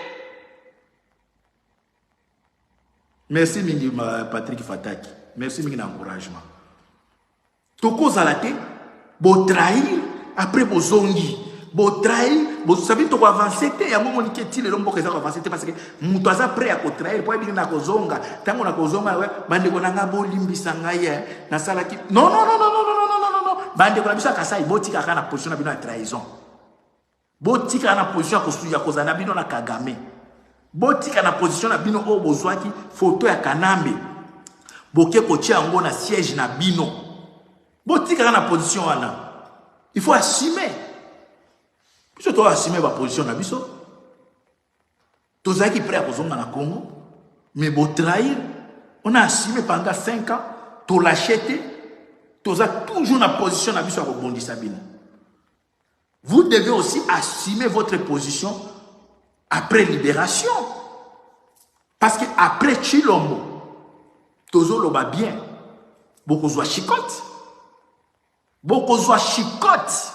Merci mingi Patrick Fataki merci mingi na encouragement toko zalate bo trahir après bo zongi bo trahir bo sabi to avancer te ya momo niketi le lombo keza avancer te parce que muto aza prêt à ko trahir po ebi na ko zonga tango na ko zonga we bande ko nanga bo limbisa ngai na sala ki non bande ko na bisa Kasai botika kana position na bino ya trahison botika na position ko suya ko zana bino na Kagame Botika na position na bino o bozwaki photo ya Kanambe. Boke kotia yango na siège na bino. Botika na position wana. Il faut assumer. Biso to assumer ba position na biso. Tozaki prêt à kozonga na Congo, mais bo trahir. On a assumé pendant 5 ans, to l'acheter. Toza toujours na position na biso à rebondisa bino. Vous devez aussi assumer votre position après libération. Parce que après Chilombo, Tozo loba bien. Boko zwa chicote. Boko zwa chicote.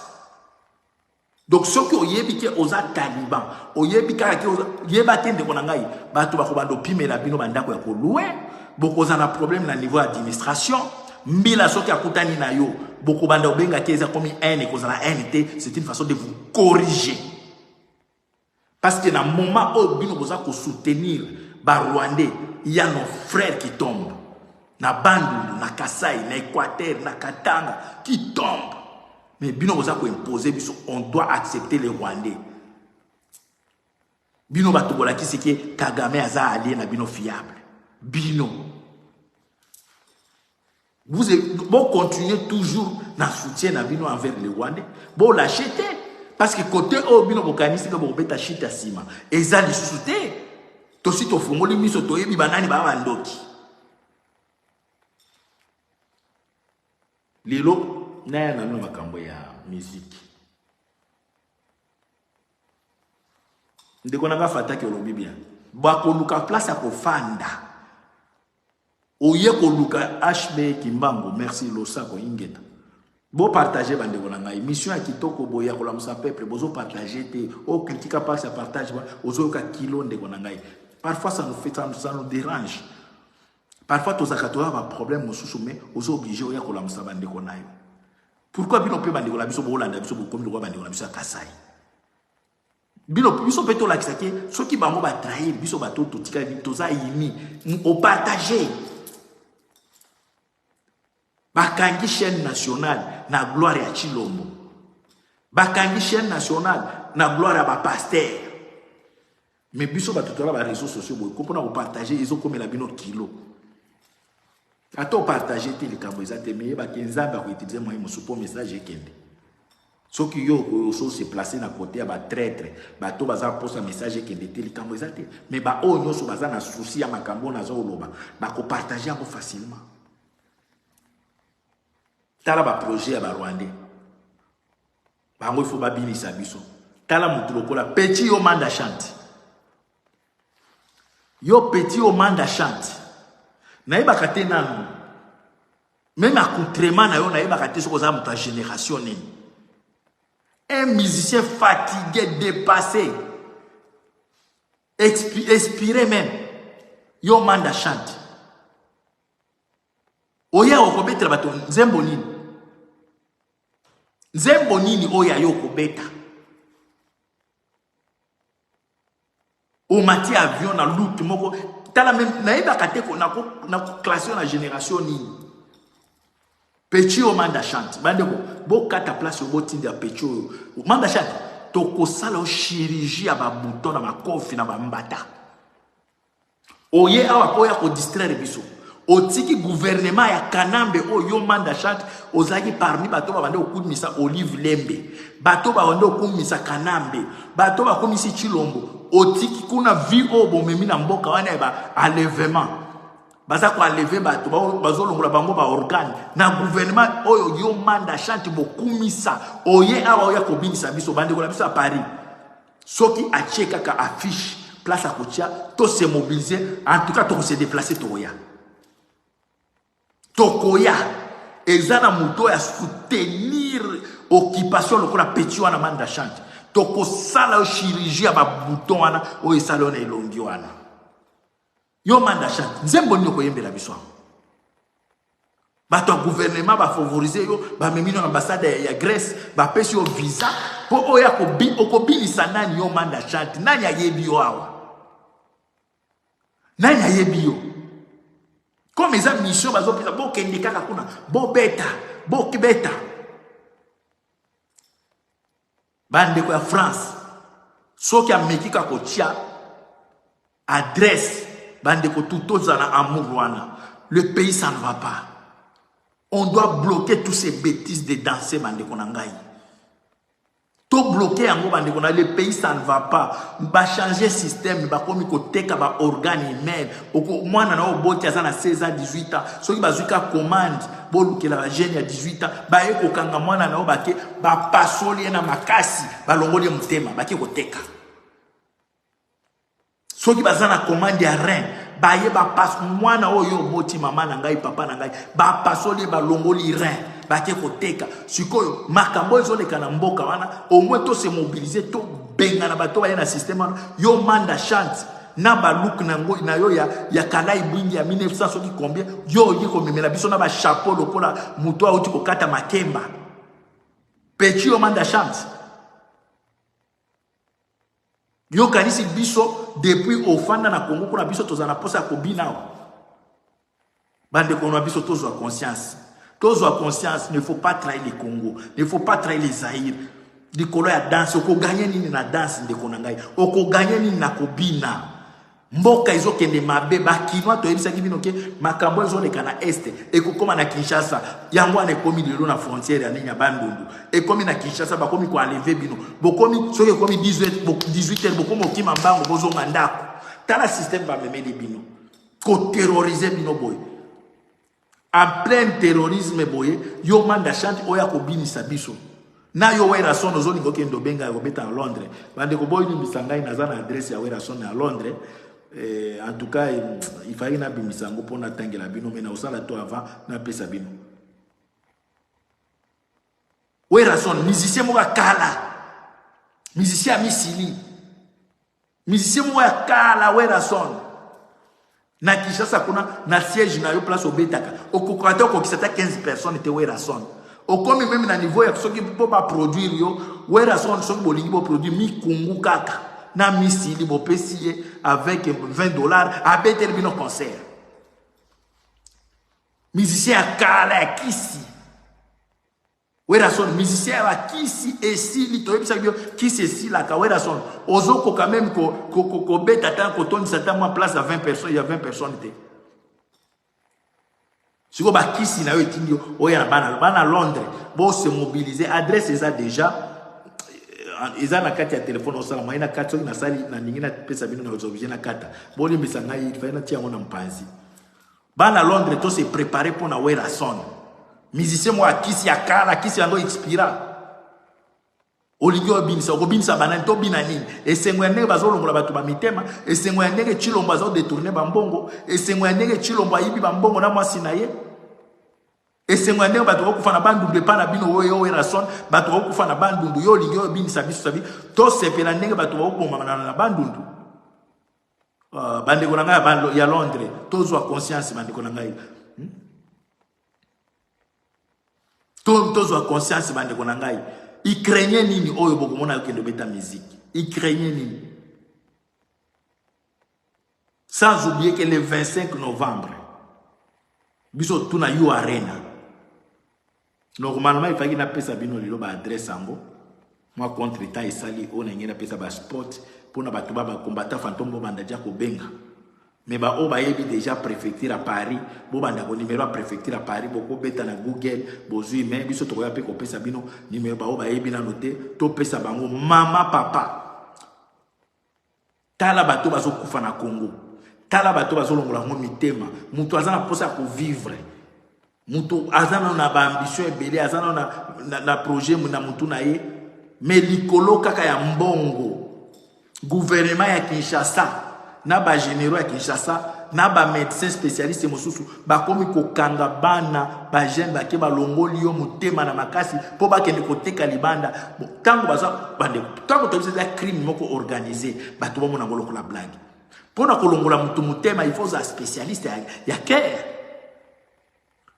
Donc ceux qui ont yébité aux talibans, ont yébité yébaté konangai, bato bakobando pime la bino bandako ya koloué, boko zana problème na niveau administration, mbila soki akutani na yo, boko banda obenga keza komi haine kozana NT, c'est une façon de vous corriger. Parce que dans le moment où bino boza ko soutenir ba Rwandais, il y a nos frères qui tombent. Na Bandundu, na Kasai, na Équateur, na Katanga qui tombent. Mais bino boza ko imposer biso, on doit accepter les Rwandais. Bino batobola ki c'est que Kagame aza allié na bino fiable. Bino. Vous continuez toujours dans le soutien na bino envers les Rwandais. Bon l'acheter. Parce que côté au bino bokanisi que bo beta chita sima. Eza li soute. To si to fongoli miso to yebi banani ba bandoki. Lelo na na makambo ya musique. Ndeko nanga fata ke lobi bien. Ba ko luka place ya ko fanda. Oye ko luka HB Kimbango, merci Losa ko ingeta. Bo partager bande konanga émission ya kitoko boya ko la musa peuple bozo partager te o critique pas ça partage ozo ka kilo ndeko konanga. Parfois ça nous fait ça nous dérange. Parfois tous akatoa ba problème mosusu mais ozo obligé oya ko la musa bande konayo. Pourquoi bino pe bande ko la biso bo landa biso bo komi ko bande ko la biso Kasai. Bino biso peto la kisake soki bango ba trahir biso bato totika toza yini o partager. Bakangi chaîne nationale na gloire ya Chilombo. Bakangi chaîne nationale na gloire ya ba pasteur. Mais biso batutola ba réseaux sociaux boy ko pona ko partager ils ont comme la bino kilo. Ato partager te le kambo ezate mais ba kenzamba ko utiliser moi mo message ekende. Ceux qui yo se placer na côté ya ba traître, bato baza posa message ekende te le kambo ezate mais ba o nyoso baza na souci ya makambo na zo loba ba ko partager ngo facilement. Tala ba projet ya ba Rwandais. Bango il faut ba bilisa biso. Tala mutu lokola petit yo manda chante. Yo petit yo manda chante. Na yeba kate nanu. Même accoutrement na yo na yeba kate soko za muta génération nini. Un musicien fatigué, dépassé. Expiré même. Yo manda chante. Oya okobeta bato nzembo nini. Nzembo nini oya yoko beta. O mati avion na loot moko tala même naïba kateko na classé na génération nini. Petit o manda chante. Bandeko bo kata place o botindi ya petit o manda chante. Toko sala o chirurgie ya ba bouton na ba kofi na ba mbata. Oye awa koya ko distraire biso. Otiki gouvernement ya Kanambe o yo manda chante ozaki parmi bato ba bande okumisa Olive Lembe bato ba bande okumisa Kanambe bato ba komisi Chilombo otiki kuna vi o bomemi na mboka wana ba enlèvement baza ko enlever bato bazo longola bango ba organe na gouvernement oyo yo manda chante bokumisa oye awa oya ko binisa biso bande ko la biso à Paris soki a cheka ka affiche place à Kotia to se mobiliser en tout cas to se déplacer to oya Tokoya, ezana muto ya soutenir occupation lokola petit wana manda chante. Toko sala o chirurgie ya ba bouton wana o esalona elongi wana. Yo manda chante, nzembo nyoko yembela biso. Bato gouvernement ba favoriser yo, ba memi na ambassade ya Grèce, ba pesi yo visa po oya ko bi okobilisa nani yo manda chante, nani ayebi yo awa. Nani ayebi yo. Comme les missions, bon kendika kuna, bon beta, bon kibeta. Bande ko ya France. So ki ameki ka ko tia adresse bandeko tout na amour wana. Le pays ça ne va pas. On doit bloquer tous ces bêtises de danser bandeko na ngai. Tout bloquer en gros le pays ça ne va pas. Ba changer système, ba komi ko teka ba organe humain. Oko mwana na oboti azana 16 ans 18 ans. Soki bazuka commande boluke la jeune ya 18 ans, ba eko kanga mwana na obake ba pasoli na makasi, ba longoli mutema, ba ke ko teka. Soki bazana commande ya rein, ba ye ba pas mwana oyo oboti mama na ngai papa na ngai, ba pasoli ba longoli rein. Bake koteka sikoyo makambo ezoleka na mboka wana au moins to se mobiliser to benga na bato ba na système yo manda chante na ba look na ngo na yo ya kalai bwingi ya 1900 soki combien yo yiko memela biso na ba chapeau lokola muto auti kokata makemba petit yo manda chante yo kanisi biso depuis ofanda na Congo kuna biso tozana posa ko bina bande ko na biso tozwa conscience. Tous ont conscience, il ne faut pas trahir les Congo, il ne faut pas trahir les Zaïre. Du coup, la danse, on peut gagner ni na danse de Konangai, on peut gagner ni na kobina. Mboka izo kende mabe ba kinwa to ebisa ki binoke makambo izo leka na este e ko koma na Kinshasa yango ane komi lelo na frontière ya nya bandundu e komi na Kinshasa ba komi ko enlever bino bo komi soki komi 18 heures bo komi okima mbango bozo ngandako tala système ba memeli bino ko terroriser bino boy. En plein terrorisme boye yo manda chante oya ko binisa biso na yo wera son ozoli ngoke ndobenga ko beta en Londres bande ko boy ni bisangai na zana adresse ya wera son à Londres en tout cas il fallait na bimisango pona tangela bino mais na osala to avant na pesa bino wera son musicien mo kala musicien misili musicien mo kala wera son na Kinshasa kuna na siège na yo place obetaka okokata okokisata 15 personnes te wera son okomi même na niveau ya soki po ba produire yo wera son soki bolingi bo produire mi kungu kaka na misili bo pesier avec $20 abetel bino concert musicien akala kisi wera son musicien wa kisi esili to ebisa bio kisi esila ka wera son ozoko quand même ko beta tant ko toni sata moi place à 20 personnes il y a 20 personnes te siko ba kisi na yo etindio oya bana Londres bo se mobiliser adresse eza déjà eza na kati ya téléphone osala moyena kati na sali na ningina pesa bino na objet na kata bo limbisa ngai fa na tia ngona mpanzi bana Londres to se préparer pour na wera son musicien moi kisi ya kala kisi yango expira oligio binisa ko binisa banani to binani esengo ndenge bazolongola bato ba mitema esengo ndenge chilombo bazo détourner bambongo esengo ndenge chilombo ayibi bambongo na mwasi na ye esengo ndenge bato okufa na bandundu pa na bino oyo wera son bato okufa na bandundu yo oligio binisa biso sabi to sepela ndenge bato okuboma na bandundu bande konanga ya Londres tozwa conscience bande konanga Tozwa conscience bande konangai. Il craignait nini oyo bokomona okendo beta musique. Il craignait nini. Sans oublier que le 25 novembre biso tuna you arena. Normalement il fallait na pesa bino lilo ba adresse ango. Moi contre état esali on ngena pesa ba sport pour na bato ba combattant fantôme banda dia ko benga. Mais ba o ba yebi déjà préfecture à Paris bo banda ko numéro à préfecture à Paris boko beta na Google bozui mais biso to ya pe ko pesa bino numéro ba o ba yebi na noter to pesa bango mama papa tala bato bazo kufa na Congo tala bato bazo longola ngo mitema mutu azana posa ko vivre mutu azana na ba ambition ebele azana na projet na mutu na ye mais likolo kaka ya mbongo gouvernement ya Kinshasa na ba généraux ya Kinshasa na ba médecin spécialiste mosusu ba komi ko kanga bana ba jeune ba ke ba longoli yo mutema na makasi po ba kende ko teka libanda tango baza bande tango to bisa crime moko organisé ba to bomona ngolo ko la blague pona ko longola mutu mutema il faut un spécialiste ya care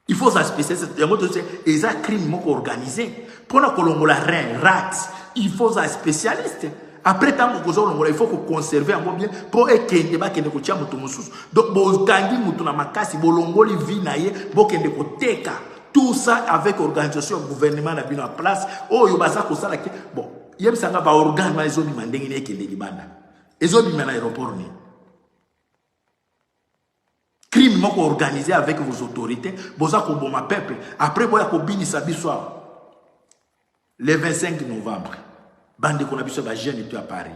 il faut un spécialiste ya moto c'est eza crime moko organisé pona ko longola rein rat il faut un spécialiste. Après tant que il faut conserver encore bien pour ekende ba kende ko tia mutu mususu donc bo tangi mutu na makasi bolongoli vi na ye bo kende ko teka tout ça avec organisation gouvernement na bino en place oh yo baza ko sala ke bon yebisanga ba organe ma ezo bi mandenge ne kende libanda ezo bi na aéroport ni crime moko organisé avec vos autorités, boza ko boma peuple. Après boya ko bini sabi soir. Le 25 novembre, bande ko na biso ba jeune tu à Paris.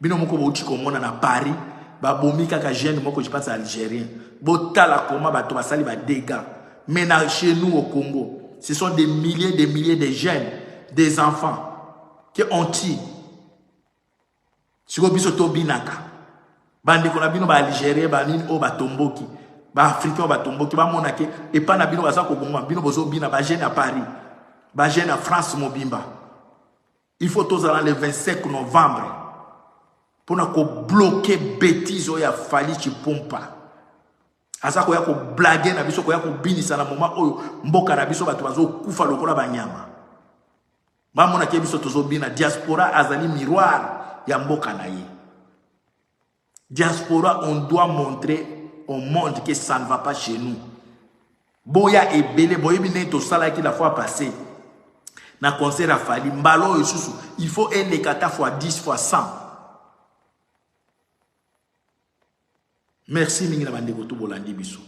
Bino moko bo uti ko mona na Paris, ba bomi kaka jeune moko je pense algérien. Botala koma ba to basali ba dégâts. Mais chez nous au Congo, ce sont des milliers de jeunes, des enfants qui ont tiré. Siko biso to binaka. Bande ko na bino ba algérien ba nini o ba tomboki. Ba africain ba tomboki ba monake et pas na bino ba sa ko bomba bino bozo bina ba jeune à Paris. Ba jeune à France mobimba. Il faut tous aller le 25 novembre pour na ko bloquer bêtise o ya fali chipompa. Asa ko ya ko blaguer na biso ko ya ko binisa na moment oyo mboka na biso bato bazo kufa lokola banyama. Ba monake biso tozo bina diaspora azali miroir ya mboka na ye. Diaspora, on doit montrer au monde que ça ne va pas chez nous. Boya et belé, boya bine to sala qui la fois passée. Na concert a fallu mbalo et sous. Il faut les 4 fois 10 fois 100. Merci mingi na bande ko to bolandi biso.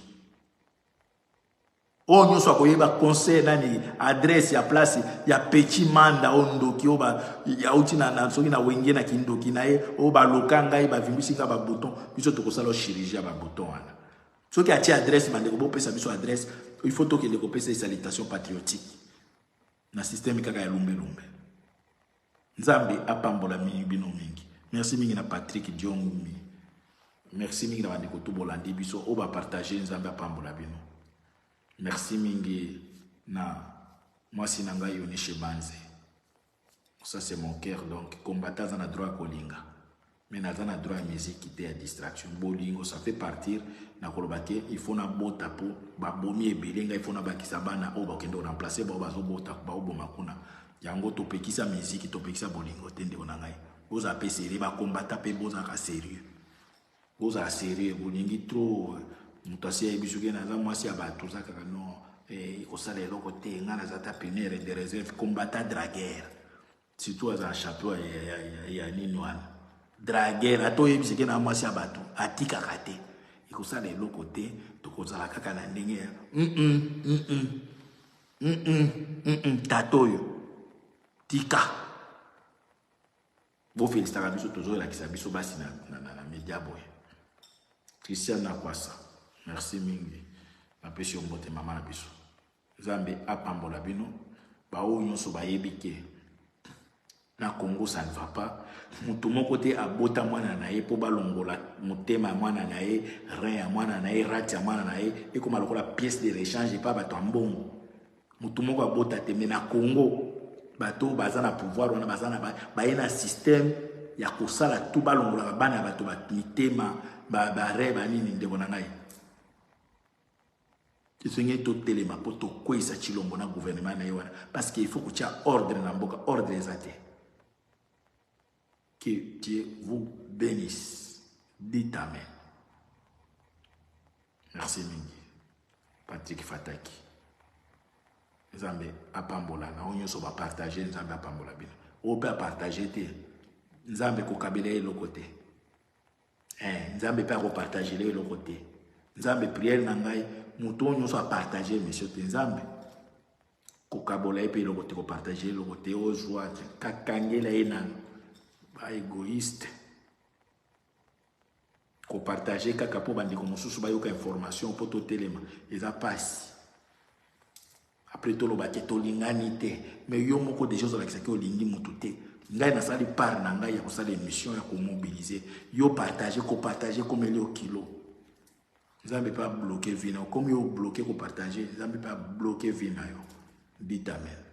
O nyo so koyeba conseil nani adresse ya place ya petit manda ondoki oba ya uti na soki na wenge na kindoki na ye oba lokanga e ba vimbisika ba bouton biso to kosala chirurgie ba bouton wana. Soki ati adresse mande ko pesa biso adresse il faut to ke le ko pesa salutation patriotique na système kaka ya lumbe. Nzambe apambola mingi bino mingi. Merci mingi na Patrick Diongumi. Merci mingi na bande ko to bolandi biso oba partager nzambe apambola bino. Merci mingi na moi sinanga yoni Banze. Ça c'est mon cœur donc combattant dans le droit kolinga. Mais dans le droit musique qui était à distraction. Bolingo ça fait partir na kolobake il faut na bota po ba bomi ebelenga il faut na bakisa bana o ba kendo remplacer ba bazo bota ba oboma kuna. Yango to pekisa musique to pekisa bolingo tende onangai. Boza pe sérieux ba combattant pe boza ka sérieux. Boza sérieux bolingi trop mutasi ya bisuke na za mwasi abatu za kaka no ko sala eloko te ngana za tapinere de réserve combattant dragueur surtout à chapeau ya nini wana dragueur ato yebisike na mwasi abatu atika kate ko sala eloko te to ko sala kaka na ndenge tatoyo tika bo félicitaka biso toujours la kisa biso basi na media boy Christian na kwasa. Merci mingi. Na pesi ombote mama na biso. Zambe apambola bino. Ba o nyonso ba yebike. Na Congo ça ne va pas. Mutu moko te abota mwana na ye po balongola mutema mwana na ye, rein ya mwana na ye, rati ya mwana na ye, e koma lokola pièce de rechange pa bato mbongo. Mutu moko abota te me na Congo. Bato baza na pouvoir wana baza na ba na système ya kosala tout balongola bana bato ba mitema ba reba nini ndeko na ngai. Tisenge to telema poto kwesa chilombo na gouvernement na yewana parce qu'il faut que tu as ordre na mboka ordre ezate. Que Dieu vous bénisse. Dites amen. Merci mingi. Patrick Fataki. Nzambe apambola na onyo so ba partager nzambe apambola bino. O peut partager te. Nzambe ko kabela eloko te. Nzambe peut ko partager eloko te. Nzambe prière na ngai muto onyo so partager monsieur te nzambe. Ko kabola epe eloko te ko partager eloko te o joie kakangela ena ba égoïste. Ko partager kaka po bandi ko mosusu ba yoka information po to telema eza passe. Après tout le baquet l'ingánité mais yo moko des choses avec ça que olingi mututé ngai na sali par na ngai ya ko sala émission ya ko mobiliser yo partager comme les au kilo nzambe pas bloquer vina comme yo bloquer ko partager nzambe pas bloquer vina yo dites amen.